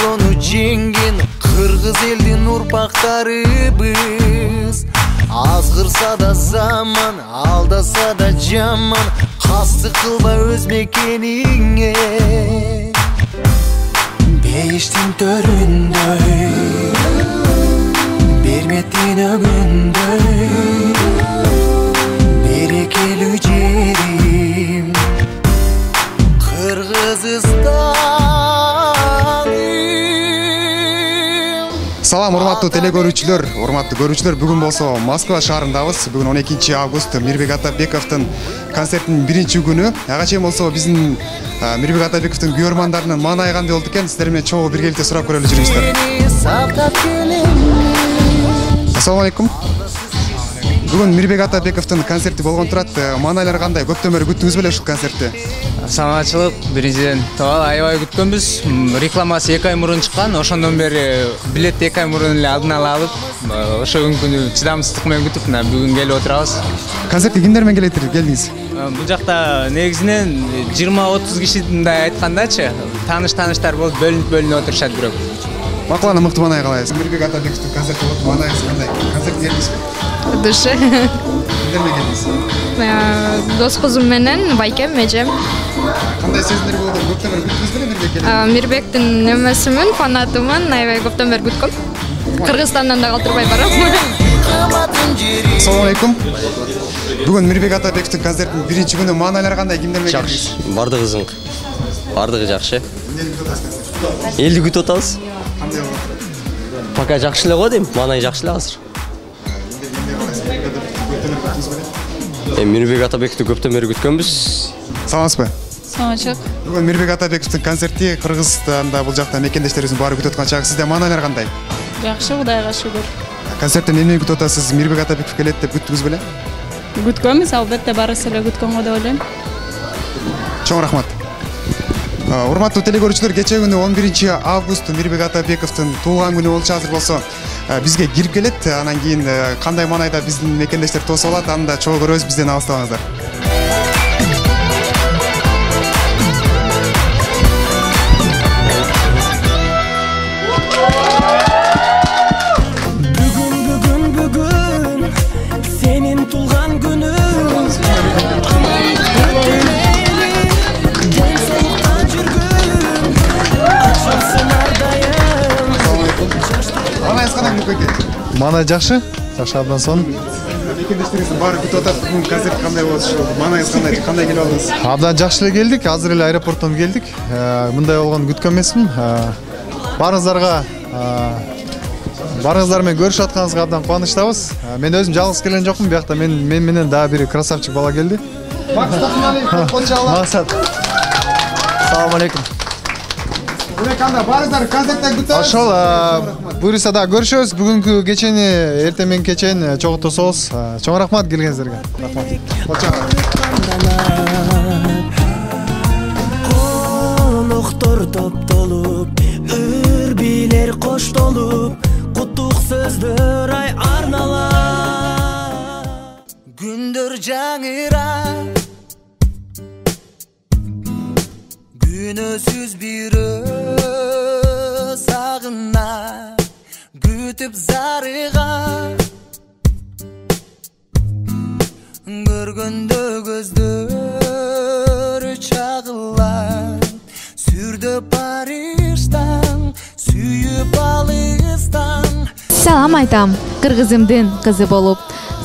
жonu жеңген кыргыз элдин урпактарыбыз. Азгырса да заман, алдаса да жаман, кастык кылба өз мекениңе. Бейиштин төрүндөй, берметтин өгүндөй, берекелүү жерим Кыргызстан. Салам урматтуу телекөрүүчүлөр, урматтуу көрүүчүлөр, бүгүн болсо Москва шаарындабыз. Бүгүн 12 август Мирбек Атабековдун концертинин 1-чи күнү. Ага чейин болсо биздин Мирбек Атабековдун күйөрмандарынын маанайы кандай болду экен? Сиздер менен чогуу биргеликте сурап көрөлү жүрүңүздөр. Ассаламу алейкум. Бүгүн Мирбек Атабековдун концерти болгон турат. Маанайлар кандай? Көптөн бери күттүңүз беле ушул концертти? Саламатчылык, биринчиден аябай күткөнбүз. Рекламасы 2 ай мурун чыккан, ошондон бери билет 2 ай мурун эле алдын ала алып, ошо күнкүнү чыдамсыздык менен күтүп, бүгүн келип отурабыз. Концертке кимдер менен келдиңиз? Бул жакта негизинен 20-30 киши мындай айткандачы, таныштар болуп бөлүнүп отурушат бирок. Баклана мыкты маанай калайсыз? Мирбек Атабековдун концерти болуп, маанайыңыз кандай? Концертке келдиңизби? Душе. Кимдер менен келдиңиз? Дос кызым менен, байкем, эжем. Кандай сезимдер болду? Көптөн бери күттүңүз беле Мирбек келип? Мирбектин эмесимин, фанатымын, аябай көптөн бери күткөм. Кыргызстандан да калтырбай барам. Ассаламу алейкум. Бүгүн Мирбек Атабековдун концертинин 1-чи күнү, маанайлар кандай? Кимдер менен келдиңиз? Бардыгы ызыңк. Бардыгы жакшы. Элди күтүп атабыз. Кандай болот? Пока жакшы эле го дейм, маанай жакшы эле азыр. Мирбек Атабековду көптөн бери күткөнбүз. Саламатсызбы? Саламатчылык. Бүгүн Мирбек Атабековдун концерти Кыргызстанда, бул жакта мекендештерибиздин баары күтүп аткан чак. Сизде маанайлар кандай? Жакшы, Кудайга шүгүр. Концерттен эмне күтүп атасыз? Мирбек Атабеков келет деп күттүңүз беле? Күткөнбүз, албетте барысы эле күткөн го деп ойлойм. Чоң рахмат. Урматтуу телекөрүүчүлөр, кечээ күнү 11 август Мирбек Атабековдун туулган күнү болчу. Азыр болсо бизге кирип келет. Анан кийин кандай маанайда биздин мекендештер тосуп алат, аны да чогуу көрөбүз. Бизден алыстабаңыздар. Бүгүн сенин туулган күнүң. Маанай жакшы, абдан сонун. Мекендештерибиздин баары күтүп атат. Бүгүн концерт кандай болот? Маанайыңыз кандай келип алдыңыз? Абдан жакшы эле келдик. Азыр эле аэропорттон келдик. Мындай болгон күткөн эмесмин. Баарыңыздар менен көрүшүп атканыңызга абдан кубанычтабыз. Мен өзүм жалгыз келген жокмун. Биякта мен менен дагы бир красавчик бала келди. Максат. Салам алейкум. Баарыңыздар концерттен күтөбүз. Ошол буюрса да көрүшөбүз. Бүгүнкү кечени, эртең менен кечен чогуу тособуз. Чоң рахмат келгениңиздерге. Рахмат. Коноктор топтолуп, үрбилер коштолуп, куттук сөздөр ай арналат. Күндөр жаңыра, күнөсүз бир сагына, күтүп зарыга, көргөндө көздөр чагылат. Сүрдө Париждан, сүйүп алыстан. Салам айтам кыргызымдын кызы болуп,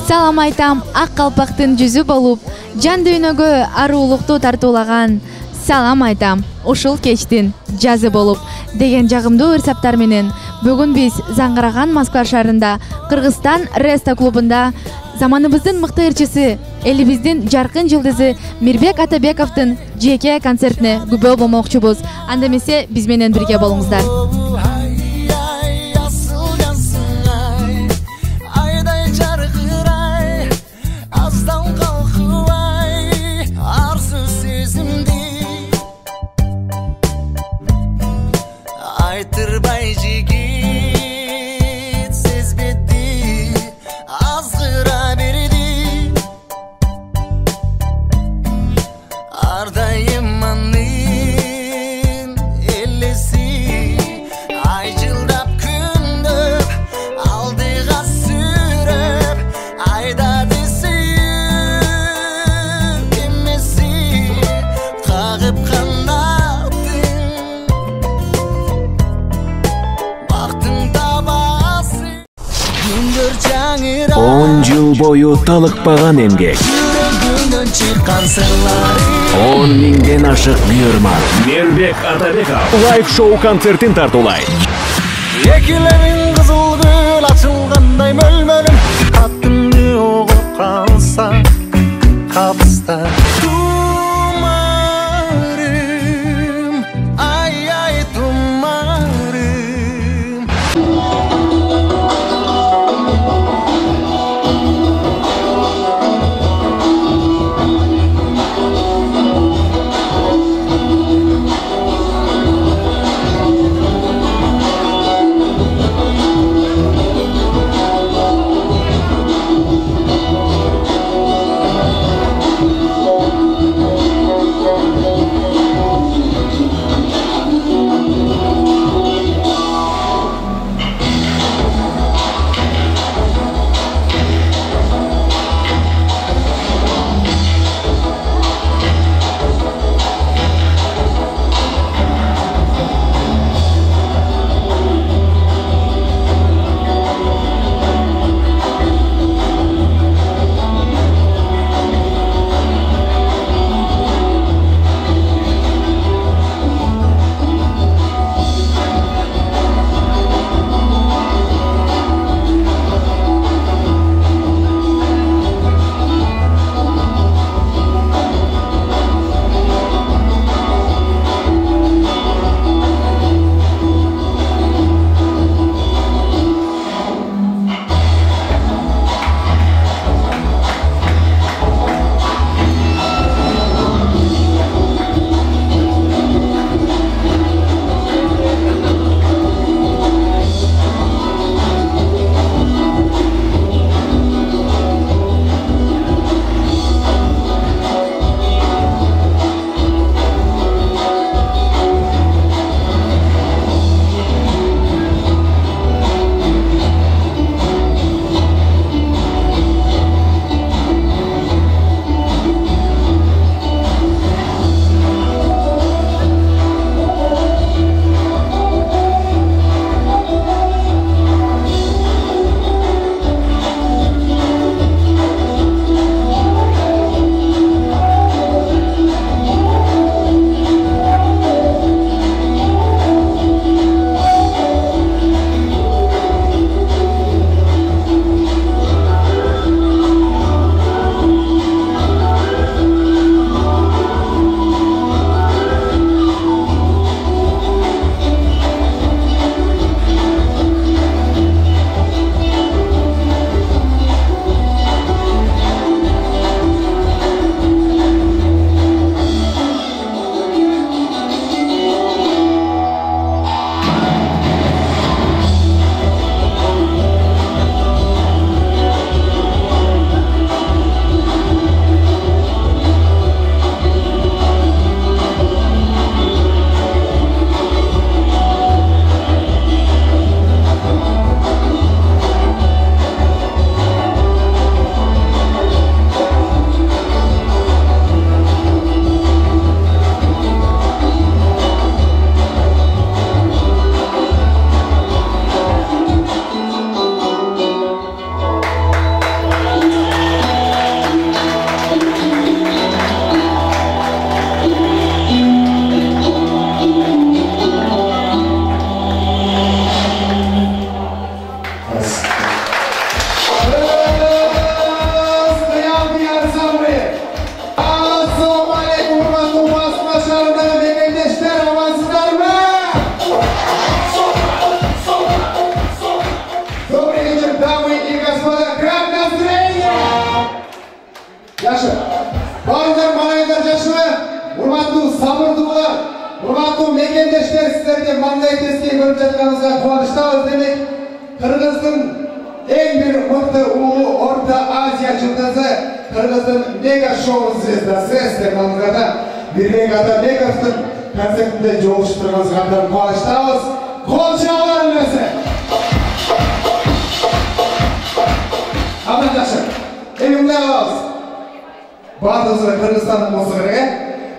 салам айтам ак калпактын жүзү болуп, жан дүйнөгө арулукту тартуулаган. Салам айтам ушул кечтин жазы болуп деген жагымдуу ырсаптар менен бүгүн биз заңгыраган Москва шаарында Кыргызстан Реста клубунда заманыбыздын мыкты ырчысы, элибиздин жаркын жылдызы Мирбек Атабековдун жеке концертине күбө болмокчубуз. Анда эмесе биз менен бирге болуңуздар. Айтырбай жигит сезбеди, азгыра берди. Ардайым анын элеси, жыл бою талыкпаган эмгек. Жүрөгүнөн чыккан сырлары 10 миңден ашык күйөрман. Мирбек Атабеков лайв-шоу концертин тартуулайт. Экилерин кызыл гүл ачылгандай мөлмөлүм Аттымды угуп калса капыста Тумарым, ай тумарым Урматтуу мекендештер, сіздерге маңдай теске көріп жатқаныңызға қуаныштабыз. Демек, Қырғыздың ең бір мықты улы Орта Азия жұлдызы, Қырғыздың мега шоу звездасы, сіздер маңыздарда Мирбек Атабековтың концертінде жолшып тұрғаныңызға қуаныштабыз. Қол шағалар үлесі. Амандашыр. Емімді алабыз. Бардыңызға Қырғызстанның мұсығырға.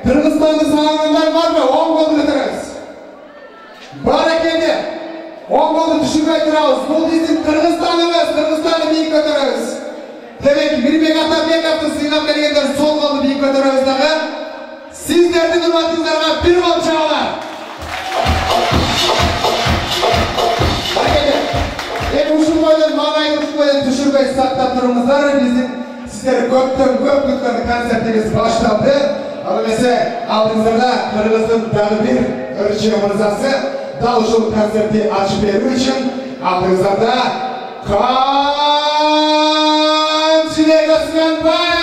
Қырғызстанды сағынғандар бар ма? 10 қолды көтеріңіз. Бар екенде 10 қолды түшірмей тұрауыз. Бұл дейсін Қырғызстан емес, Қырғызстанды биік көтеріңіз. Demek Mirbek Atabekow'tu sıynap gelgenler sol kolu bir kötörüyoruzdağı. Sizlerden hürmetinizdарға bir kol çağlar. Uşun boydan, mağayın uşun boydan düşürmey sakta turumuzlar. Bizim sizler köpten köp kütken konsertimiz başladı. Alımese aldığınızda Kırgız'ın dağı bir örçüğü mırzası dal uşul konserti açıp verir için aldığınızda Çilek Osmanbayev!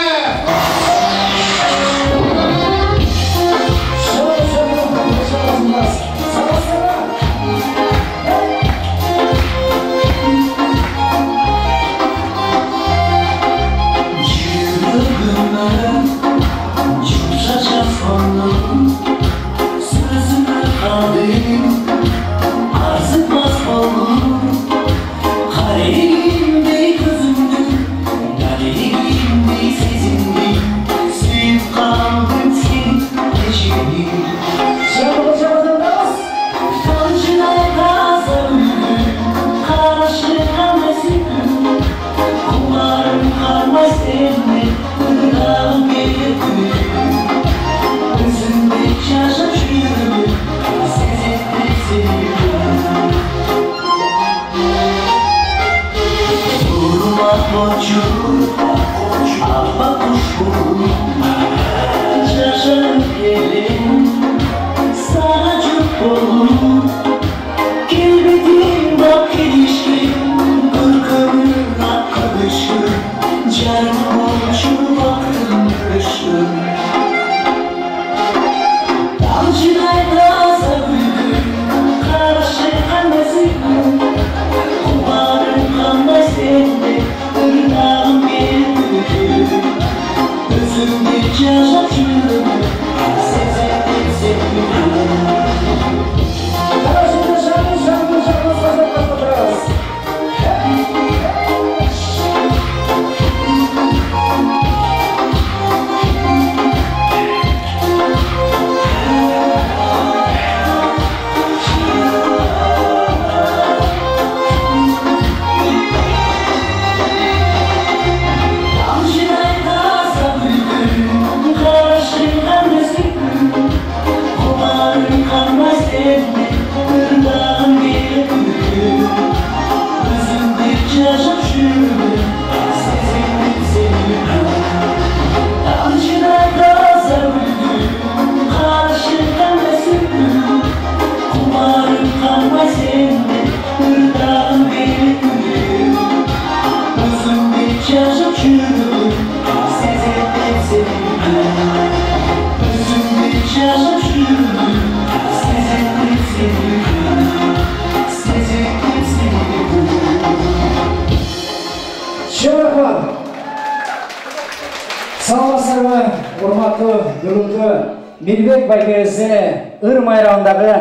Мирбек байкесіне ыр майрауындағы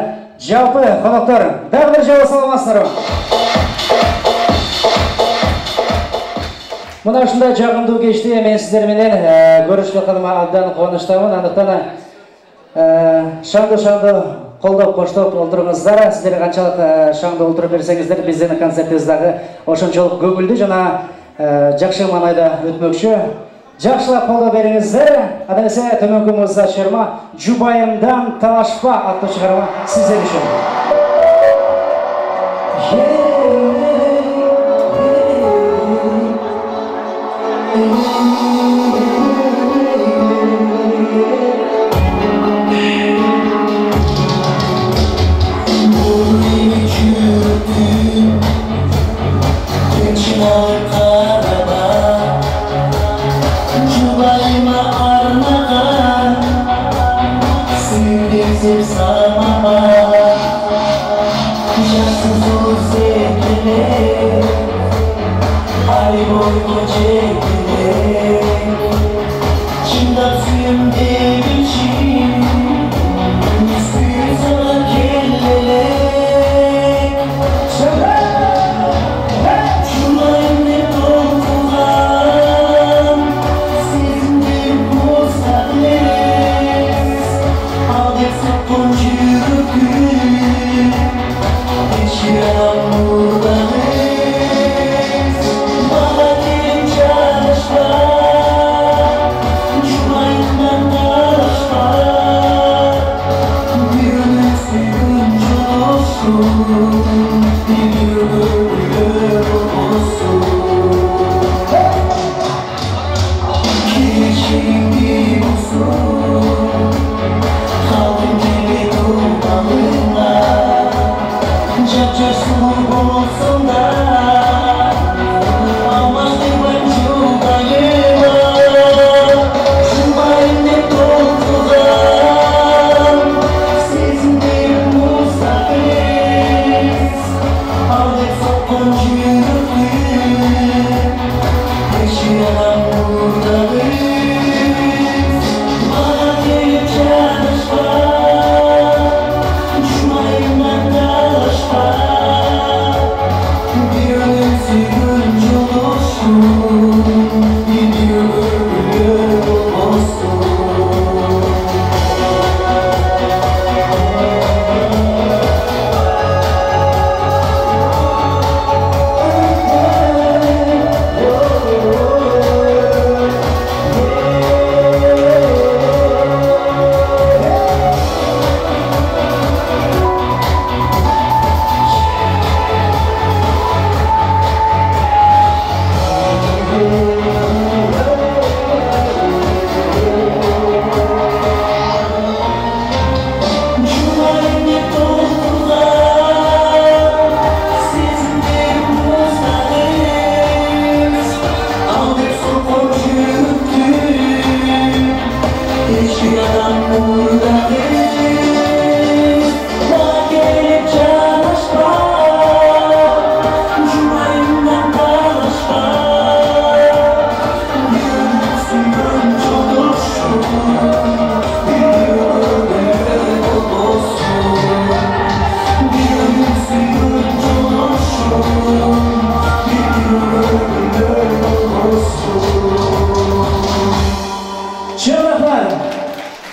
жалпы қонақтар дағы бір жауап саламасыздар. Мына ушундай жагымдуу кечте мен сиздер менен көрүшкө кылыма абдан кубанычтамын. Андыктан шаңды колдоп коштоп олтуруңуздар. Сиздер канчалык шаңды олтуруп берсеңиздер биздин концертибиз дагы ошончолук көңүлдүү жана жакшы маанайда өтмөкчү. Жақшылап қолда беріңіздер. Адайсы төменгі музыка шығарма «Жұбайымдан талашпа» атты шығарма сіздер үшін.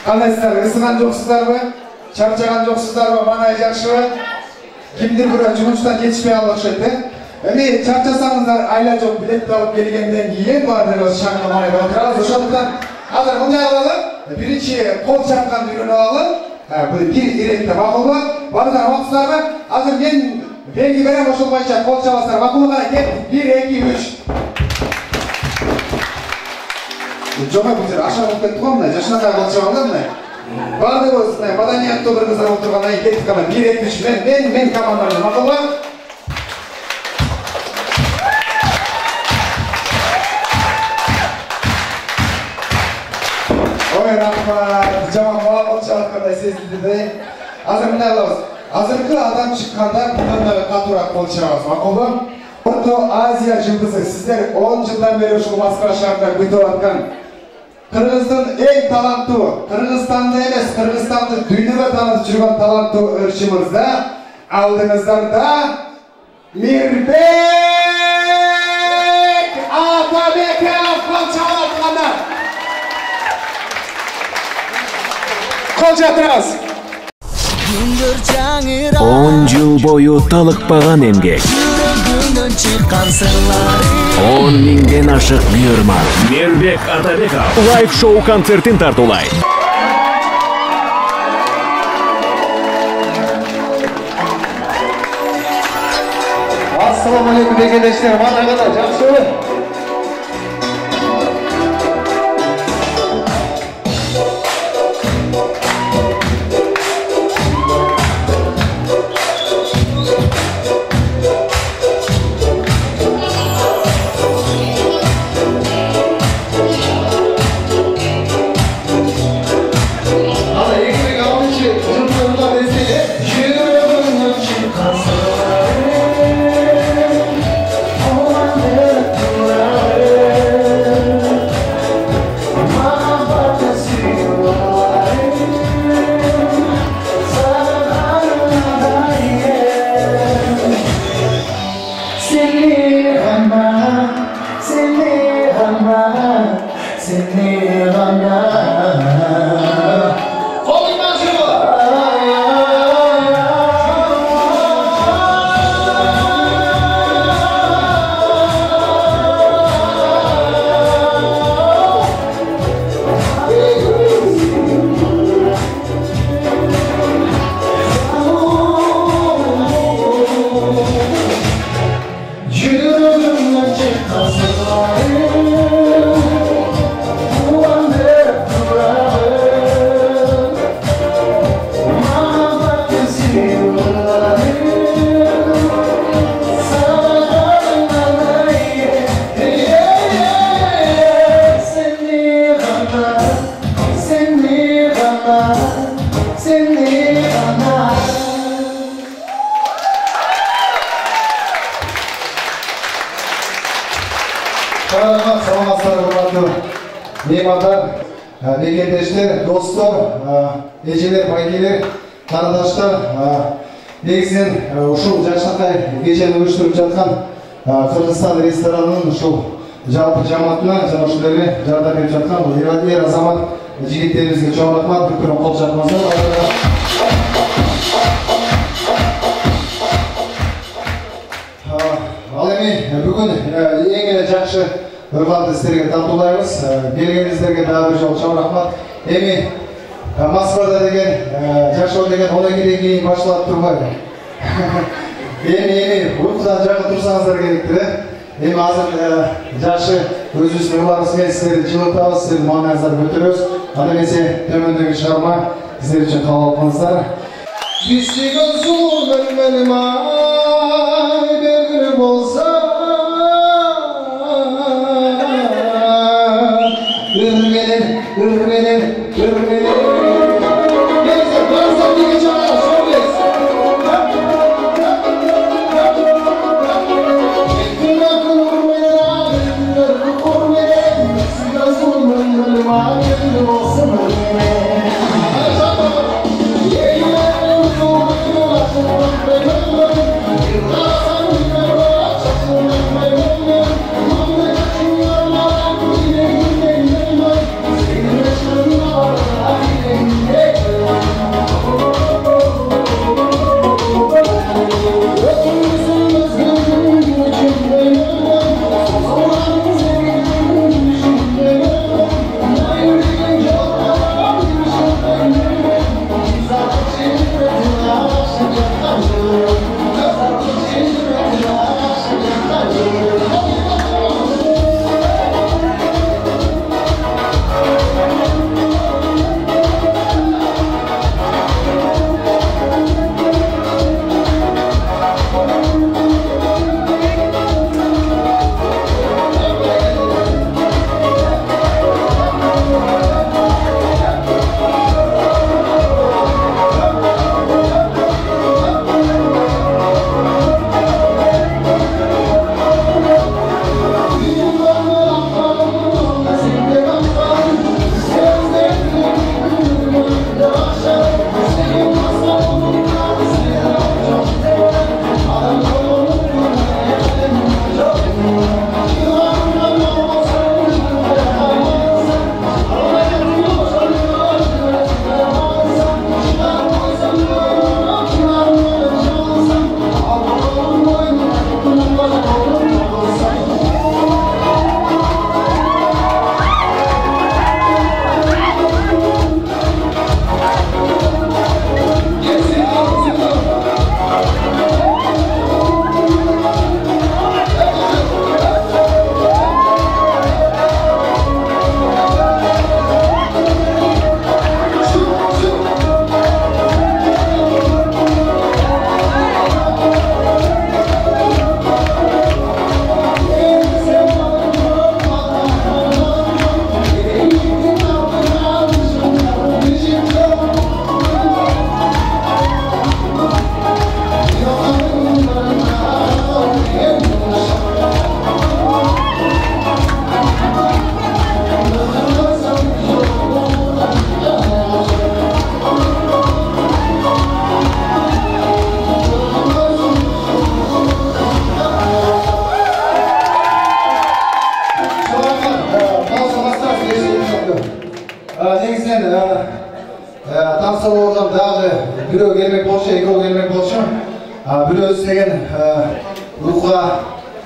Кандайсыздар, ысыган жоксуздарбы? Чарчаган жоксуздарбы? Маңай жакшыбы? Кимдир бирөө жумуштан жетишпей алып окшойт, Эми чарчасаңыздар айла жок билет алып келгенден кийин баардыгыбыз шаңды майга отурабыз. Ошондуктан азыр мындай кылалы, биринчи кол чапканды үйрөнүп алалы. Бул бир иретте макулбу? Баардыгыңар макулсуздарбы? Азыр мен белги берем, ошол боюнча кол чабасыздар. Макулбу кана кет. 1 2 3. Жок, бул жер ашак болуп кетти го мына. Жашынакай кол чабам да мына. Баардыгыбыз мына маданияттуу бир кыздар отургандан кийин кеттик ана 1 2 3 мен командамын. Макулбу? Ой, рахмат. Жаман бала кол чабаткандай сезилди да. Азыр мындай кылабыз. Азыркы адам чыкканда мындай катуураак кол чабабыз. Макулбу? Орто Азия жылдызы, сиздер 10 жылдан бери ушул Москва шаарында күтүп аткан Кыргыздын эң таланттуу, Кыргызстанды эмес, Кыргызстанды дүйнөгө таанытып жүргөн таланттуу ырчы мырза алдыңыздарда Мирбек Атабеков кол чабып аткандар. Кол чаптырабыз. 10 жыл бою талыкпаган эмгек, 10 миңден ашык буйрман Мирбек Атабеков лайв-шоу концертин тартуулайт. Ассаламу алейкум дегендештер, маңайгада жакшыбы? Саламатсыздар, урматтуу меймандар, мекендештер, достор, эжелер, байкелер, карындаштар. Негизинен ушул жакшыркай кечени уюштуруп жаткан Кыргызстан ресторанынын ушул жалпы жамаатына жана ушул эле жардам берип жаткан эр азамат жигиттерибизге чоң рахмат. Бүткүлөн кол чапмаңыздар. Ал эми бүгүн эң эле жакшы ыргамды сиздерге тартуулайбыз. Келгениңиздерге дагы бир жолу чоң рахмат. Эми Москвада деген жашоо деген 12ден кийин башталат турбайбы? Эми уйкудан жакын турсаңыздар керектир. Эми азыр жакшы өзүбүздүн ырларыбыз менен сиздерди жылытабыз, сиздердин маанайыңыздарды көтөрөбүз. Анда эмесе төмөндөгү чыгарма сиздер үчүн кабыл кылыңыздар. Бисигон суу бөлмөлүм ай белгилүү болсо Ürmenin Neyse, varsa bir gece ara söyleyiz. Gittin akıl urmenin ağabeyler urmenin Sigaz urmenin ağabeyler olsun urmenin Yeğmenin urmenin akıl urmenin Yıllarsan urmenin çakıl urmenin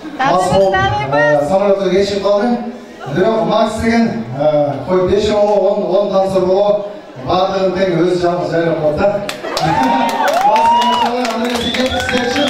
Mamleketin yarlar самолетке geçip kaldı. Бирок Макс деген кой 5 жолу 10 тансыр боло баардыгын тең өз жагыбыз жайлап коет да. Макс машалла аны сиздер үчүн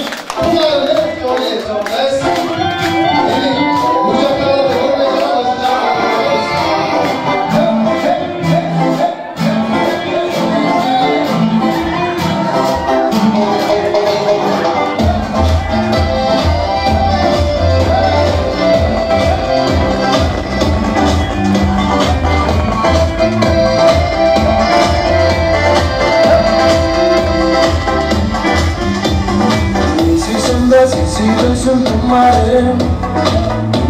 Si dönsün tumarım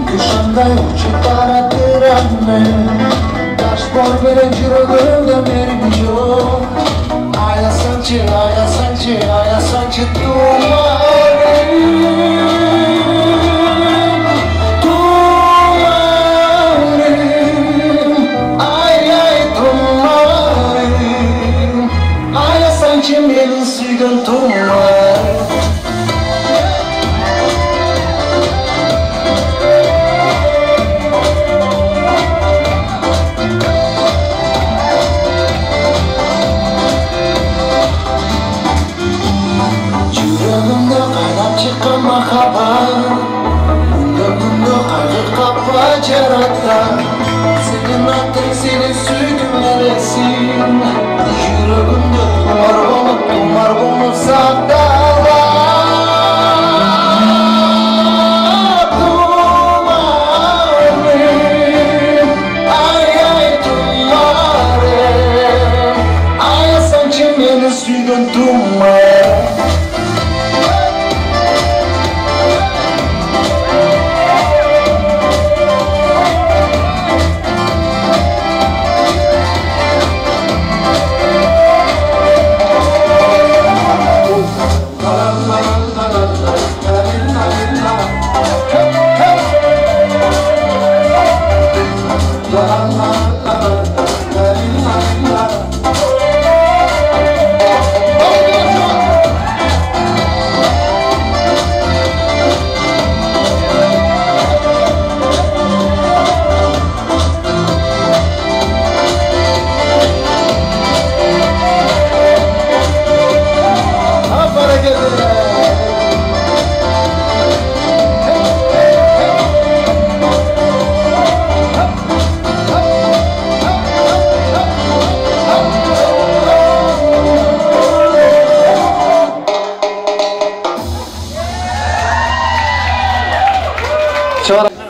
Kuşanday uçup baradır anne Taş bor beren жүрөгүмдө мерим жок Аясаңчы, аясаңчы, аясаңчы тумарым Ай, ай, тумарым Аясаңчы менин сүйгөн тумарым Çıkan mahabat Gündö kayık kapa çaratta Senin attın seni süydüm neresin Yüreğimde tumar olup sakdala Tumarım Ay ay tumarım Ay sanki beni süydün tumarım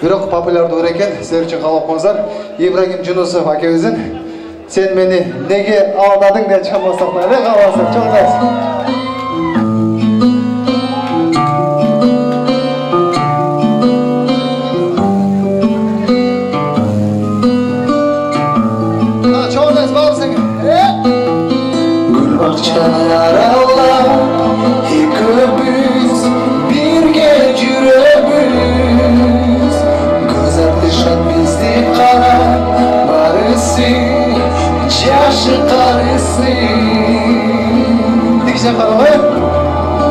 Бирок популярдуу экен, силер үчүн каалап коңуздар. Ибрагим Жунусов акебиздин "Сен мени неге алдадың" деп чамасак эле калбаса, чоңдайсыз. Чоңдайсыз баарысың. Гүл бакчаны аралап, экөөбүз бирге жүрөбүз. Dışan bizdi kara barısı Caşı karısı Dikişen karalı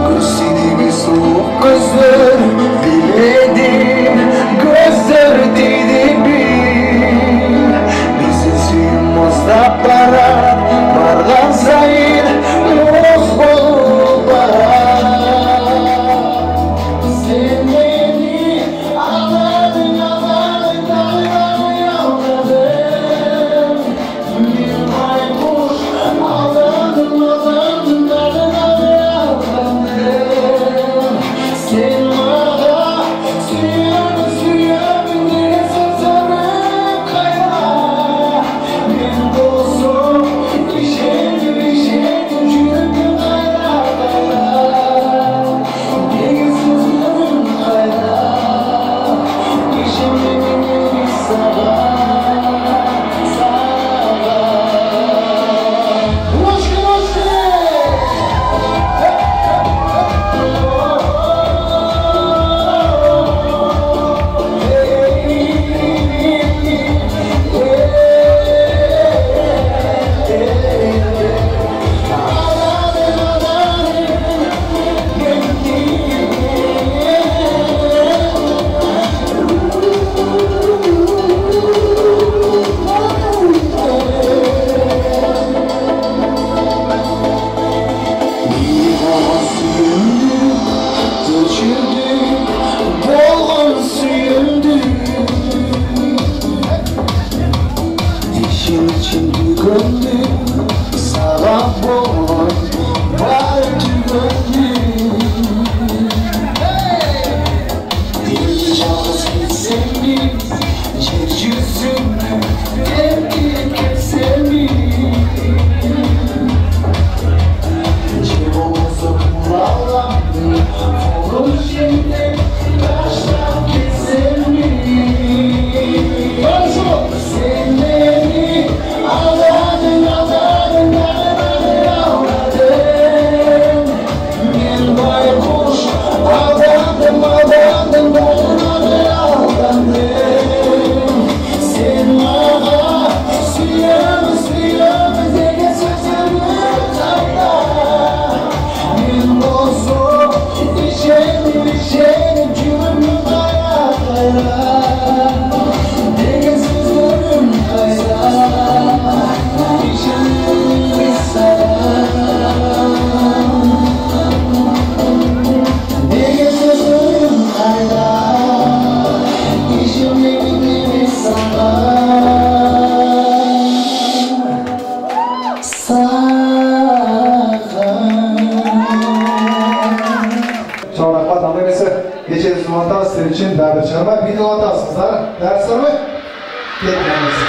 Gözsidi bir soğuk gözler Biledim gözler dedi bil Bizi suyumuzda para Bardan sayın muhbol para Sen beni ağladın Sen кечени сунуп атабыз. Сиздер үчүн дагы бир чыгарма битип атабыз. Кыздар, даярсыздарбы? Кетиңиз.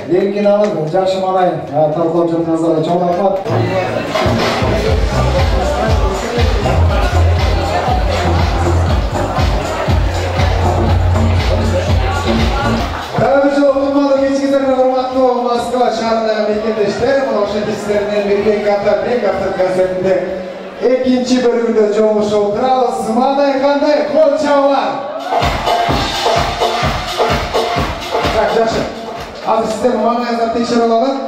Erkin alып, жақсы манай талқылап жатқаныңызға чоң рахмат. Дагы жыл болмады кечкендерге урматтуу Москва шаарындагы мекендештер, мына ошол кесиплеринен Мирбек Атабеков концертинде экинчи бөлүгүндө жолугушуп турабыз. Мындай кандай кол чабуулар. Так, жакшы. Азыр сиздер маңайыңызды текшерип алып,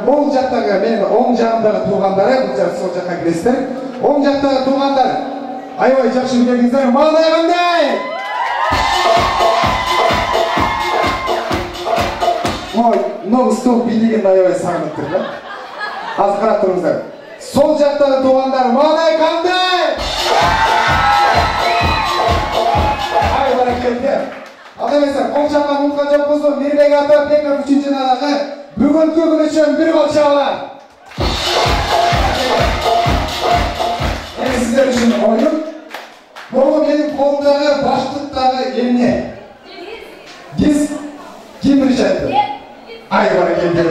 бул жактагы менин оң жагымдагы туугандары, бул жак сол жакка киресиздер. Оң жактагы туугандар, аябай жакшы келиңиздер. Маңай кандай? мынау стол билигин аябай сагынып тур да. Азыр карап туруңуздар. Сол жактагы туугандар мындай кандай? Ай баракелде. Ал эмесе кол чапкан унуткан жок болсо Мирбек Атабеков 3-надагы бүгүнкү күн үчүн бир кол чабалар. Сиздер үчүн оюн. Бул менин колумдагы баштыктагы эмне? Биз ким биринчи айтты? Ай баракелде.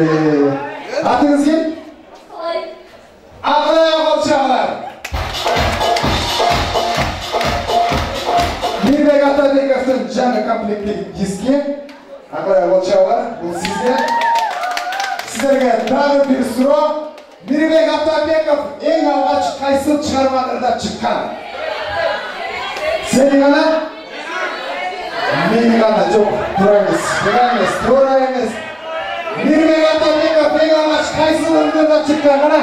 Атыңыз ким? Акырая кол чабалар. Мирбек Атабековдун жаңы комплектеги диске акырая кол чабалар. Бул сизге. Сиздерге дагы бир суроо. Мирбек Атабеков эң алгач кайсы чыгармаларда чыккан? Сени гана? Мени гана жок. Туура эмес. Мирбек Атабеков эң алгач кайсы өнөрдө чыккан гана?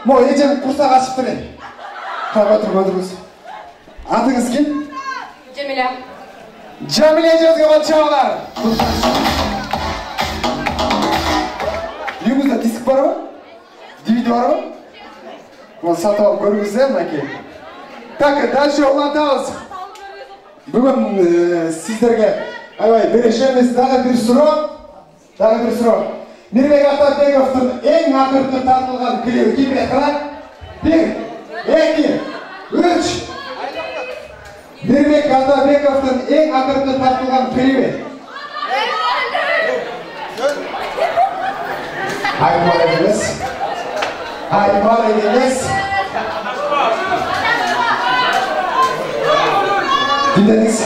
Мо эжем курсак ачыптыр эле. Карап отурбадыңыз. Атыңыз ким? Жамиля. Жамиля эжеңизге кол чабалар. Үйүңүздө диск барбы? DVD барбы? Муну сатып алып көрүңүздөр, мынакей. Так, дальше улантабыз. Бүгүн сиздерге аябай берешебиз дагы бир суроо. Мирбек Атабековдун эң акыркы тартылган клиби ким билет кана? 1, 2, 3. Мирбек Атабековдун эң акыркы тартылган клиби. Айбар эмес. Dinlediniz.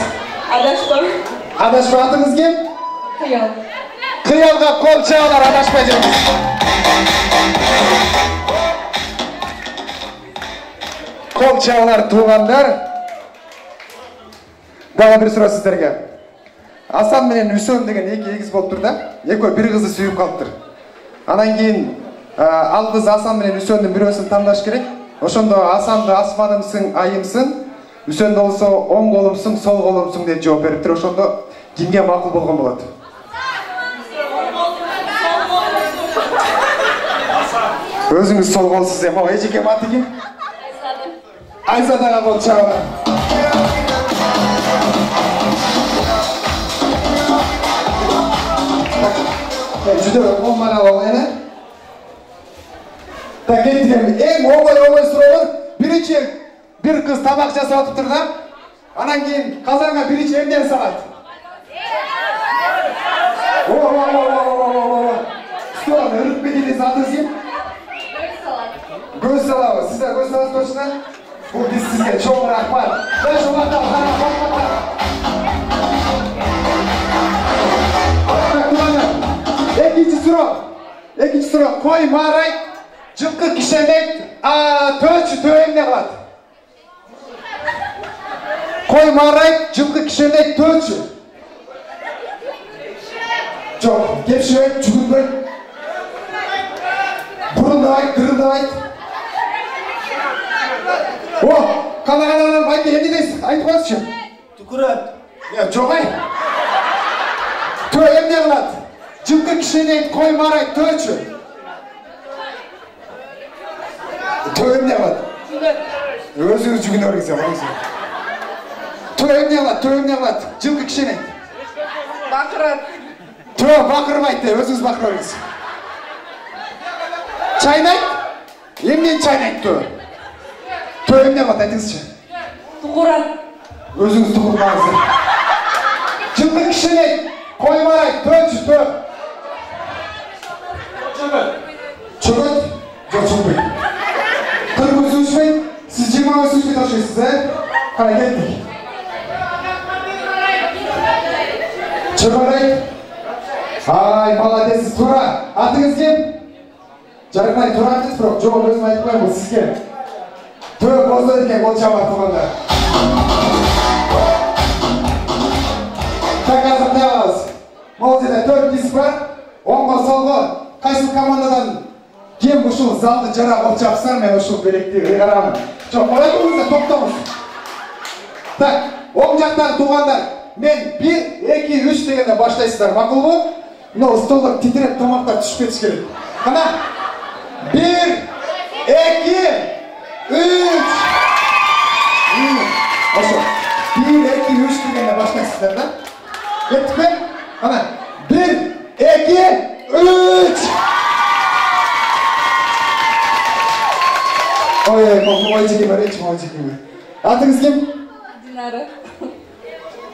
Adaşma atınız kim? Kıyal. Kıyalga kol çağlar adaşmayacağız. Kol çağlar tuğanlar. Daha bir sıra sizlerge. Hasan menen Hüsön деген эки эгиз болуп тур да. Экөө бир кызды сүйүп калыптыр. Анан кийин ал кыз Hasan менен Hüsöндүн бирөөсүн тандаш керек. Ошондо Hasanды асманымсың, айымсың, Hüsön болсо оң колумсуң, сол колумсуң деп жооп бериптир. Ошондо кимге макул болгон болот? Өзүңүз сол колсуз эми, эжекем аты ким? Айзадага кол чабалар. Жүдө болмана болгон эле. Так кеттим. Эң оңой суроо. Биринчи бир кыз тамак жасап атыптыр да. Анан кийин казанга биринчи эмнени салат? Стоп, ырып кетиңиз, атыңыз ким? Көз салабыз. Сиздер көз саласыз точно? Бул биз сизге чоң рахмат. Дальше убакта Экинчи суроо. Кой марайт, жылкы кишенет, төөчү эмне кылат? Кой марайт, жылкы кишенет, төөчү. Жок, кепшибейт, жүгүрбөйт. Бурундабайт, кырылдабайт. Калаганан байке эмне дейсиз? Айтып коюңузчу. Түкүрөт. Жок ай. Төө эмне кылат? Жылкы кишенет, кой марайт, төөчү. Төө эмне кылат? Өзүңүз жүгүнө бергиңиз. Төө эмне кылат? Жылкы кишенет. Бакырат. Төө бакырбайт деп, өзүңүз бакыра бериңиз. Чайнайт? Эмнени чайнайт төө? Төө эмне кылат, айтыңызчы. Тукурат. Өзүңүз тукурмаңыз. Жылкы кишенет, кой марайт, төөчү, төө. Чөгөт? Жок, чөгөт. Кыргыз үчмейт, сиз 25 үчмейт ашыйсыз, Кара кеттик. Чөгөрөйт. Ай, молодец, тура. Атыңыз ким? Жарымай тура атыңыз, бирок жооп өзүм айтып коеюн, бул сизге. Төө боздойт экен, кол чабат туугандар. Так, азыр табабыз. Могул жерде 4 диск бар. Оңго, солго, кайсы командадан кем ушул залды жара кол чапса, мен ушул белекти ыйгарамын. Жок, кой туруңуздар, токтоңуз. Так, оң жактагы туугандар, мен 1, 2, 3 дегенде баштайсыздар, мақұл бу? Мынау столдар титіреп, тамақтар түсіп кетіш керек. Қана? 1, 2, 3. Ошо. 1, 2, 3 дегенде баштайсыздар да? Кеттік пе? Қана? 1, 2, 3. Ой, молодчики, молодчики. Атыңыз кім? Динара.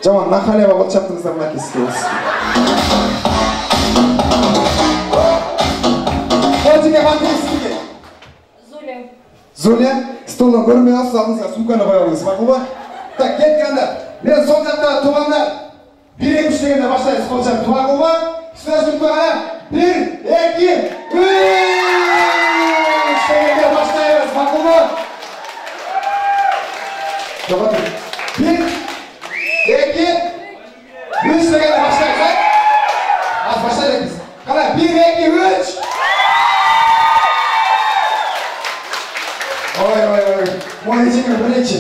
Жаман, нахалева от шаптыңыздар мына кесіп болсын. Молодчики, қандай сізге? Зуля. Зуля, столдан көрмей алсыз, алдыңызға сумканы қоя алыңыз, мақұл ба? Так, кеткенде, мен сол жақтағы туғандар 1, 2, 3 дегенде баштайыз, қол жақ мақұл ба? Үстіне сумкы ғана 1, 2, 3 дегенде баштайыз, мақұл ба? Жоғатыр. 1, 2, 3 дегенде баштайыз, ә? Az başlayalım biz. Kana 1, 2, 3. Oy. Молодчики, birinci.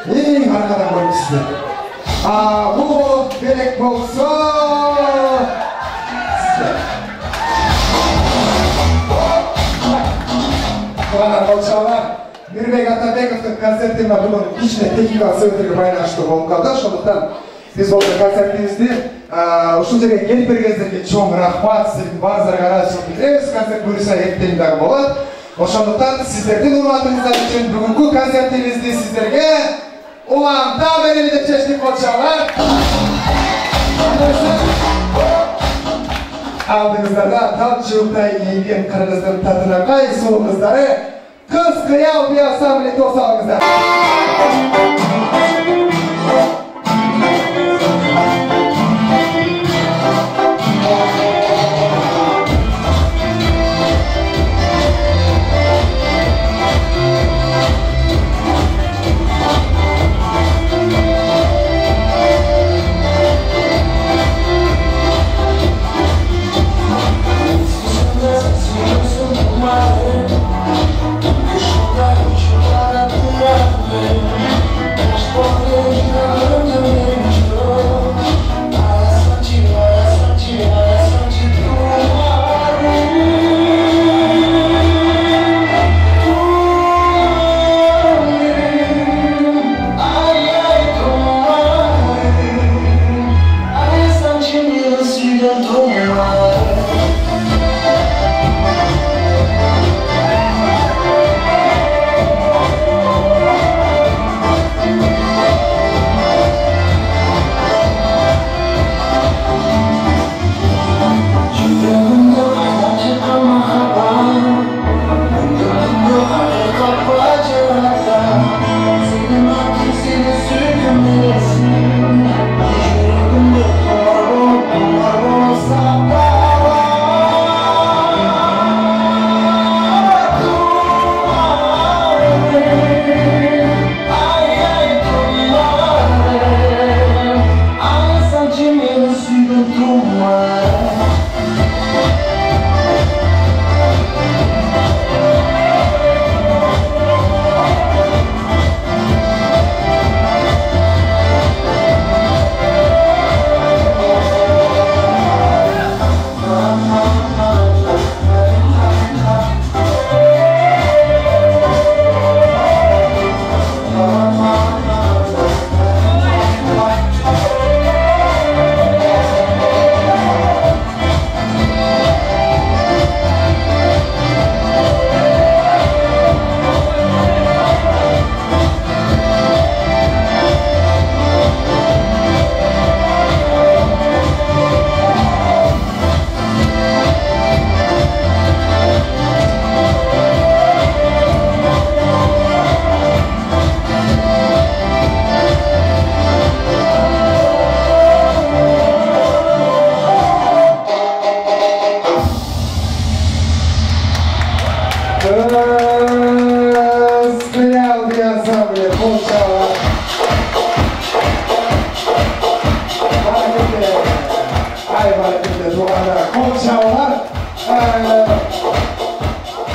Eng arkadan koyayım size. Bu gerek bolsa. Kalan bolşalar. Mirbek Atabekov'un konsertinde bunun içine teknik asırtırı baynaştığı olup kaldı. Şoндықтан biz oldu konsertimizde ушул жерге келип бергендерге чоң рахмат, сиздердин баарыңыздарга ыраазычылык билдиребиз. Концерт буюрса эртең дагы болот. Ошондуктан сиздердин урматыңыздар үчүн бүгүнкү концертибизди сиздерге уланта берели деп чечтик болчуңар. Алдыңыздарда талчылтай ийген кыргыздын татынакай сулуу кыздары Кыз Кыял би ансамбль тосалыңыздар.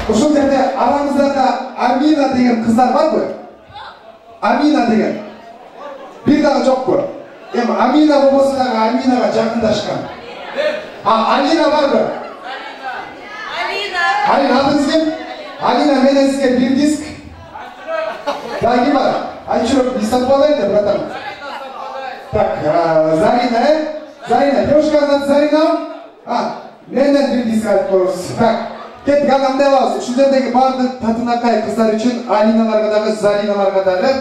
Ушул жерде арамызда Амина деген кыздар барбы? Амина деген. Бир дагы жокпу? Эми Амина болбосо дагы Аминага жакындашкан. Алина барбы? Алина адыңыз ким? Алина менен сизге бир диск. Дагы ким бар? Айтчырып сатып алайын да, братан. Так, Зарина, Зарина, девушканын аты Зарина? Менден бир диск айтып коебуз. Так, кеттик андай кылабыз. Ушул жердеги баардык татынакай кыздар үчүн Алиналарга дагы, Зариналарга дагы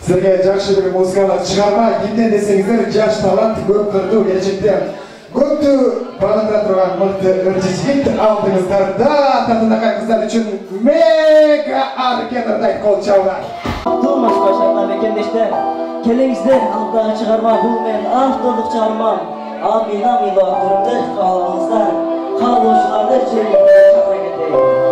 силерге жакшы бир музыкалык чыгарма, кимден десеңиздер, жаш талант көп кырдуу келечекте көптү багындыра турган мыкты ырчы жигит алдыңыздарда. Татынакай кыздар үчүн мега аркендардай кол чабуулар. Тумашка шарна мекендештер, келеңиздер алдагы чыгарма бул мен авторлук чыгармам. Амина мило түрүндө каалаңыздар, каалоочуларды чегип чакыра кетейин.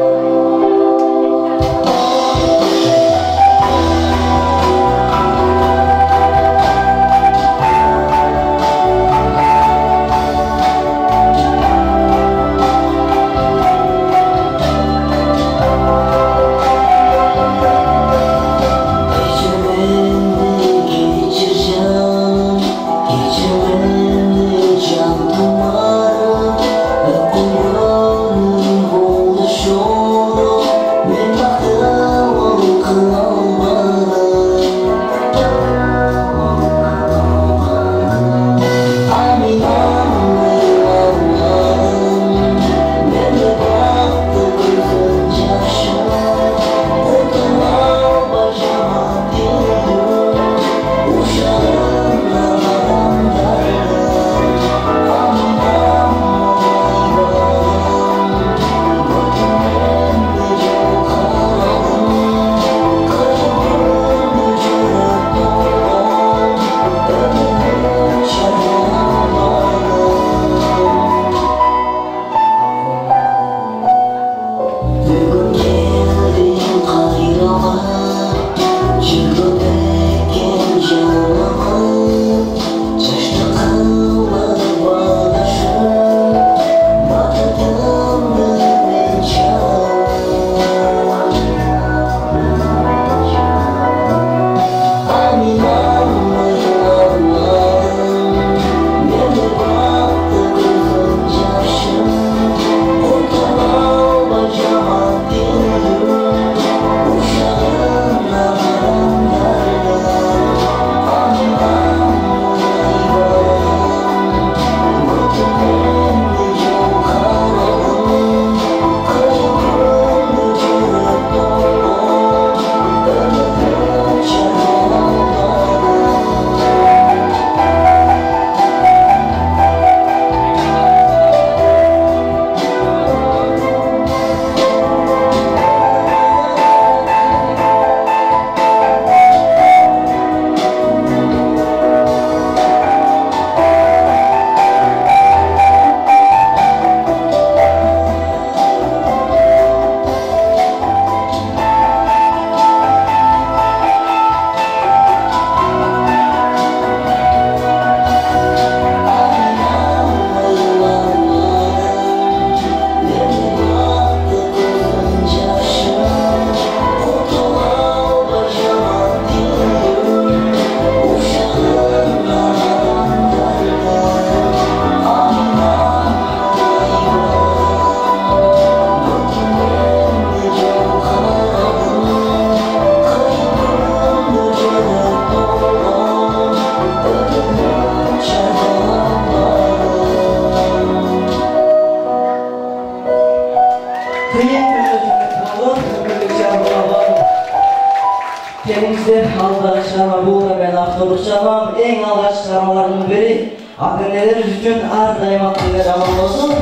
Kendinizde halda şarma buğda ben avtoluk şarmam en algaç şarmalarının biri. Akreneler üçün ar daima tüller aman olsun.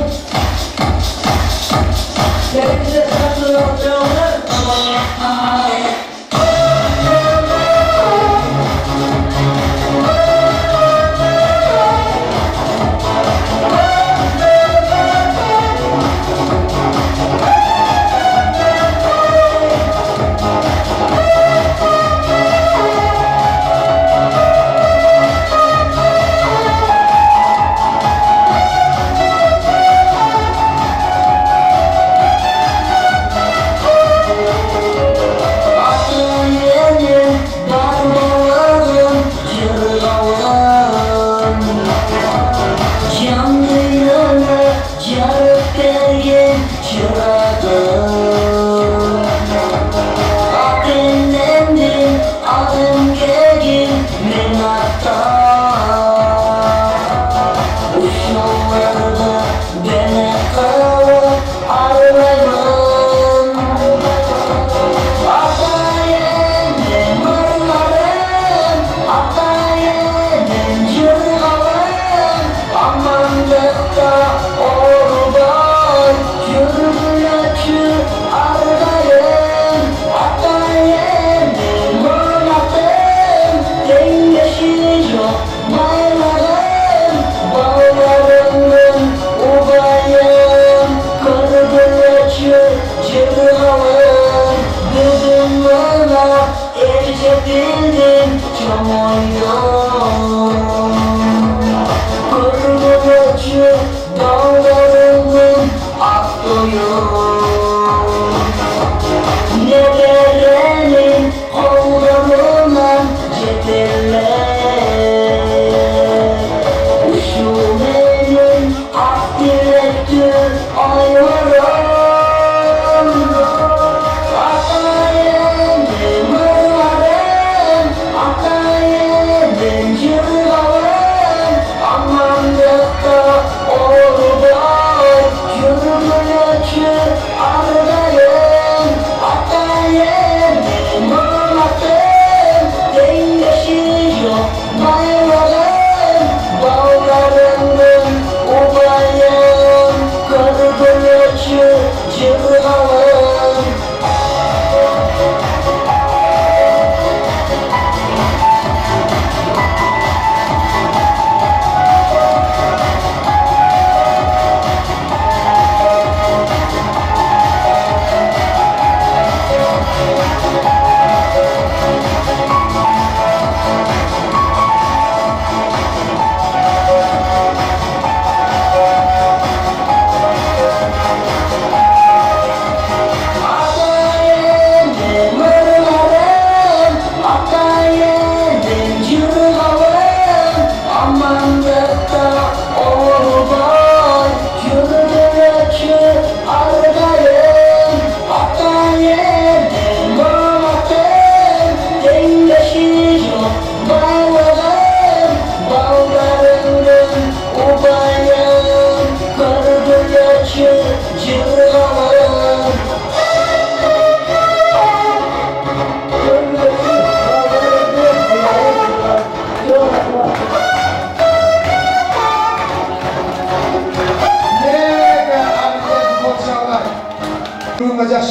Kendinizde şartlı olacağımlar.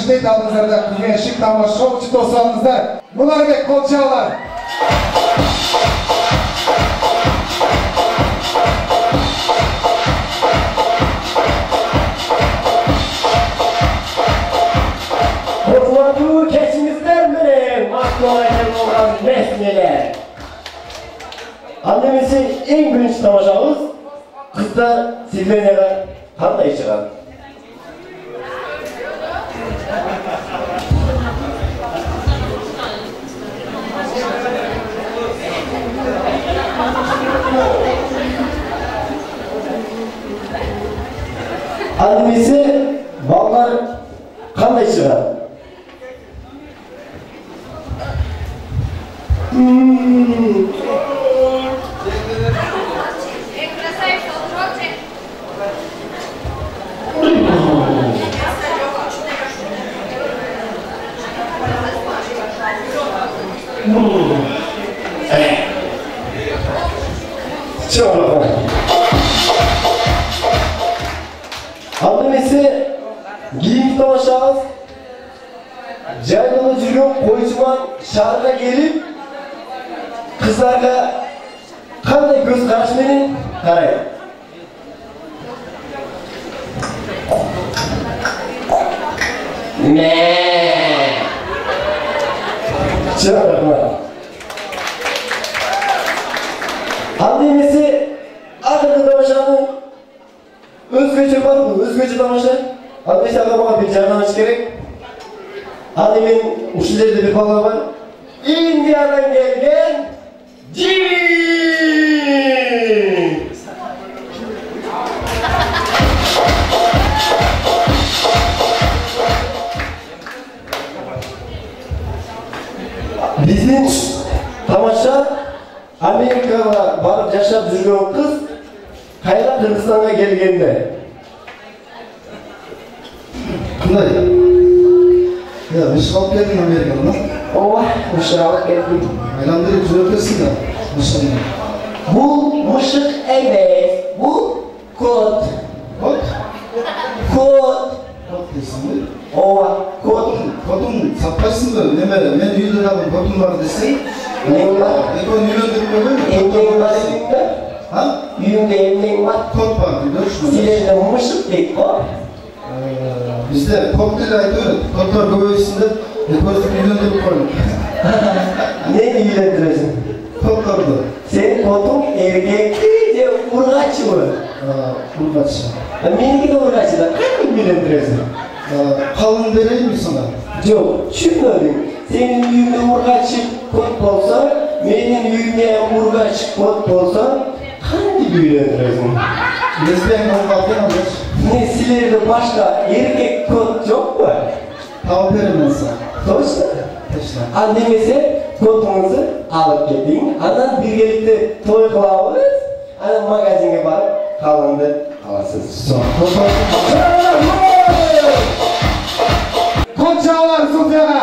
Şiddet aldığınızda bugün şık damla şokçu dostlarınızda bunlar ve kolçalar. Kurtulduğu kesimizler mi? Makrolayken olan nesneler. Annemizin en birinci tamaşamız kızlar Silvenia'da kanday çıkar. Annemizi ballar kanday çıkar. Annesi giyim tamaşağız. Cayda'da жүрген koyucuman şarına gelip kızlarga kanday göz karışmeni karaydı. Annesi akıllı tamaşanın özgöçe var mı? Özgöçe tamaşa. Annesi akıllıma bir canlanış gerek. Annemin uçlularda bir falan var. India'dan gelgen Jimmy! Bizim tamaşa Amerika'ya barıp yaşap жүрген kız Kayla Kırgızistan'a gelgende. Kınday? Ya, mışqalып geldin Amerika'dan. Ova, mışqalып geldim. Aylandırıp sürepesin de, mışqalını. Bu mışık emes, bu kod. Kod? Kod. Kod desin mi? Ova, kod. Kodun satpaysın da, neme, men uyda aldım, kodun var desin. Neyim var? Eko nüylendirip koyuyor mu? Emneyim var evimde. Ha? Uyumda emneyim var. Kod var, biliyor musun? Silerinde mışık deyip kod. Bizde kod dili aytıyor, kodlar koyuyorsun da, eko'yu nüylendirip koyuyor. Neyini nüylendiresin? Kod Urgaç'ı. Meniki de Urgaç'ı da kaç bilendirezin? Kalın vereyim mi sana? Yok, düşünmedim. Senin yüğüne Urgaç'ı kod olsa, benim yüğüne Urgaç kod olsa, hangi bilendirezin? Lezbiyen kalkın alır. Ne silerde başka erkek kod yok mu? Tavuk verim ben sana. Doğrusu. Annemese kodumuzu alıp gittin. Anan birlikte toy kılavuz. Anan magazine barıp kalındı alasınız. Konçalar Zulfiyaga.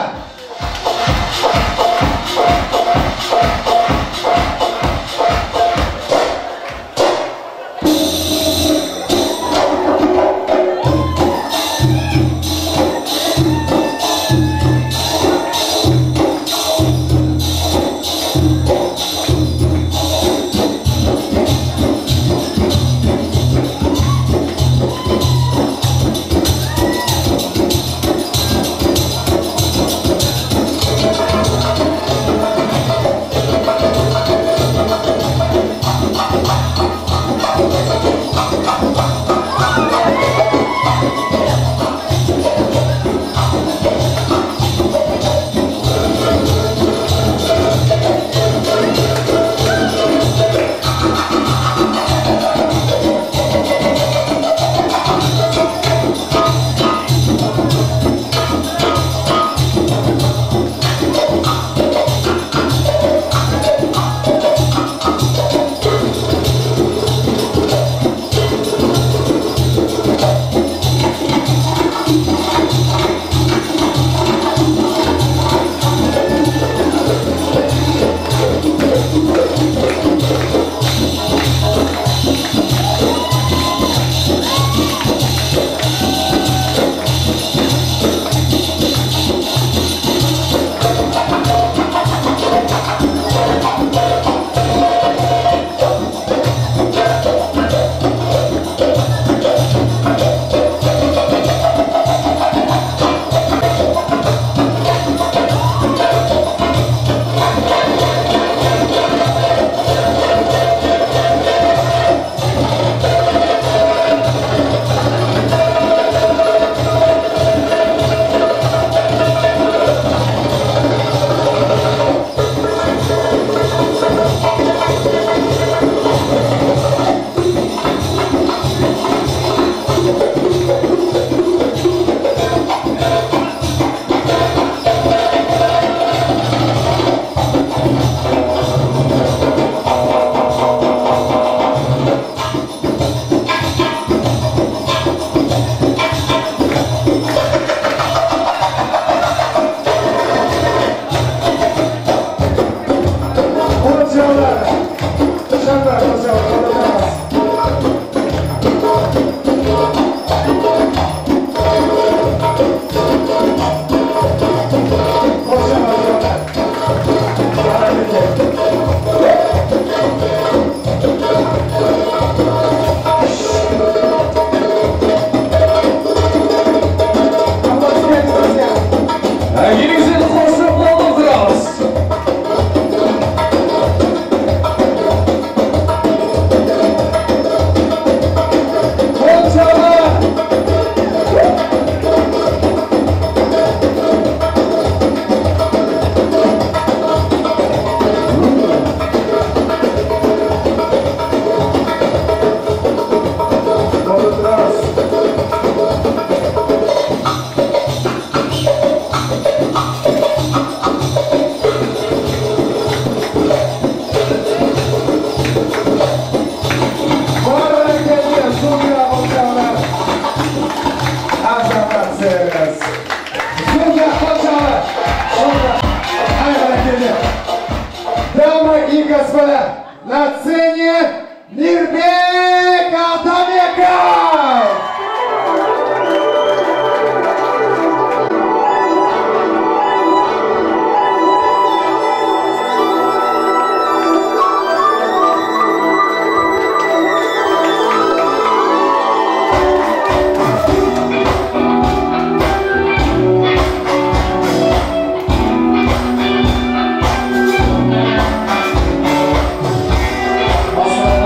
Дамы и господа, на сцене Мирбек Атабеков! Awesome.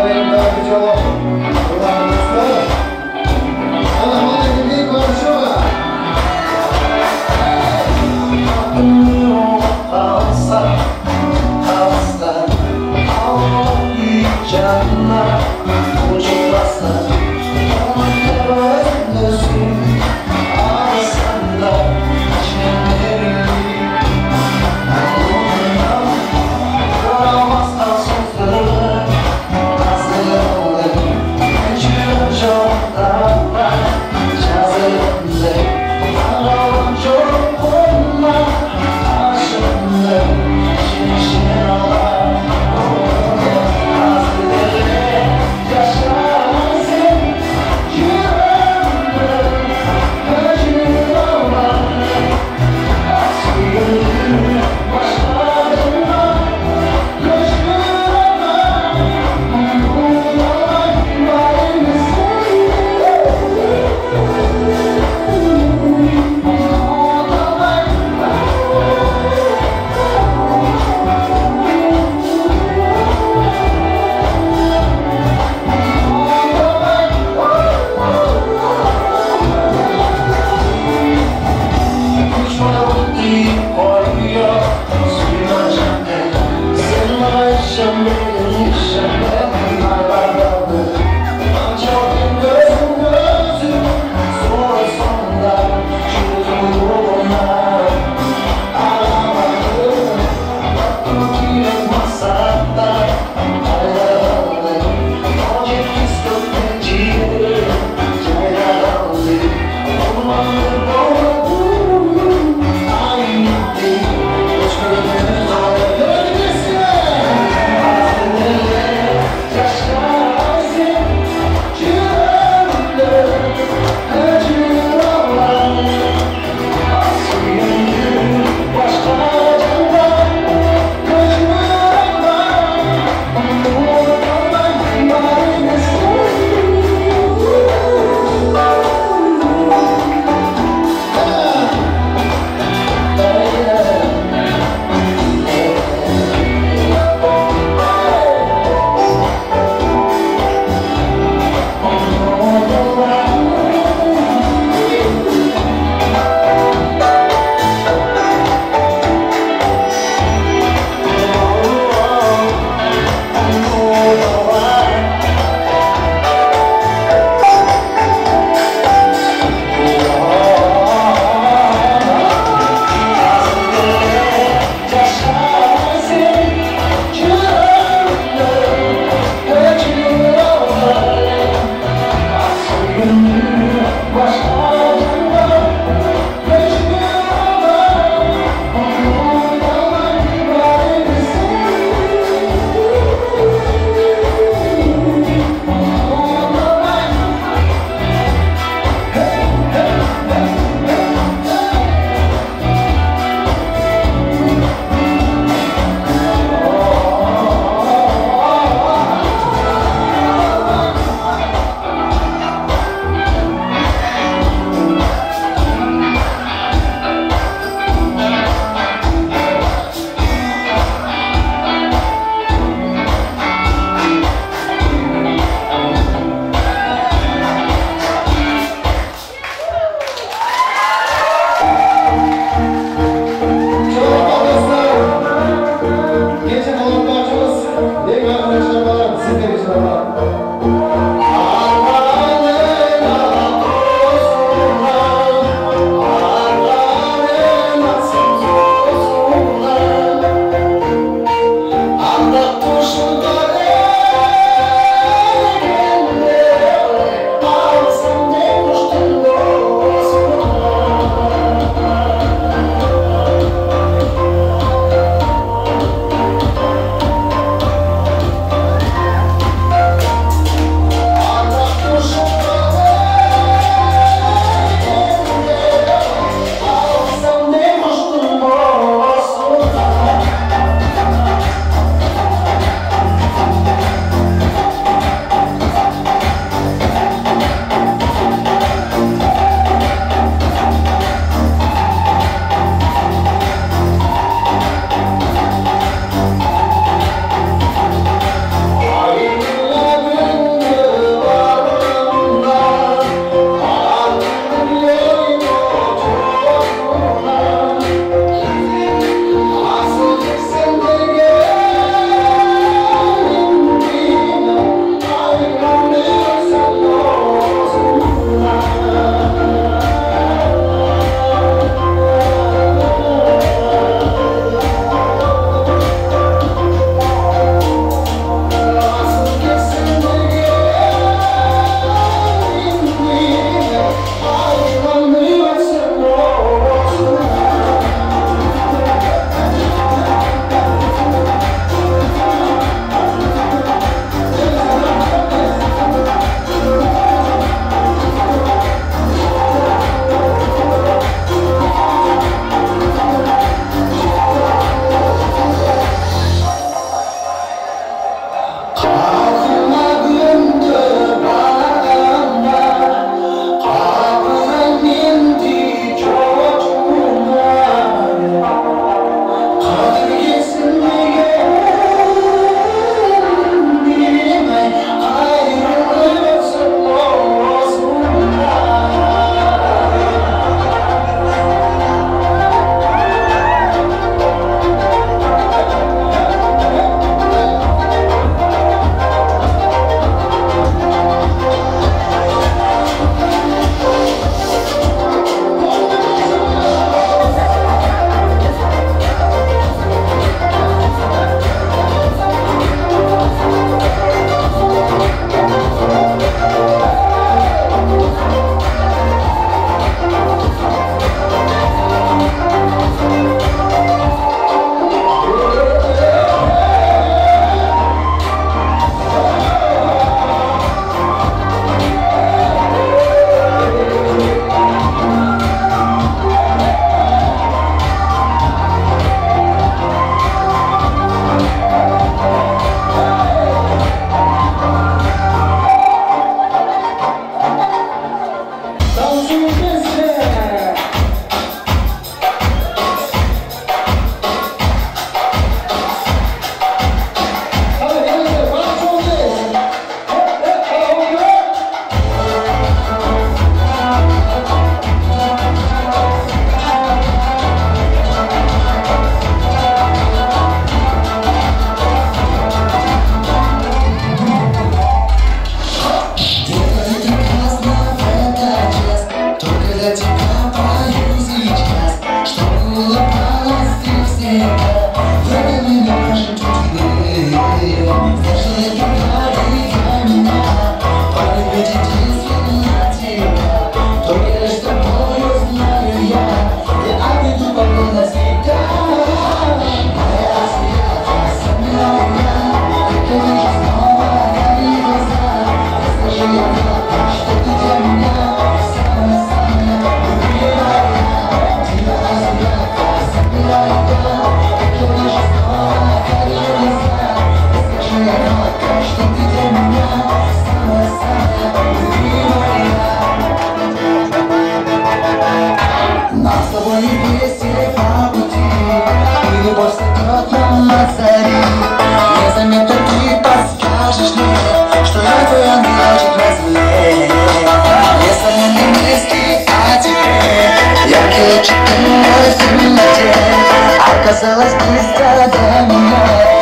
Оказалось близко до меня.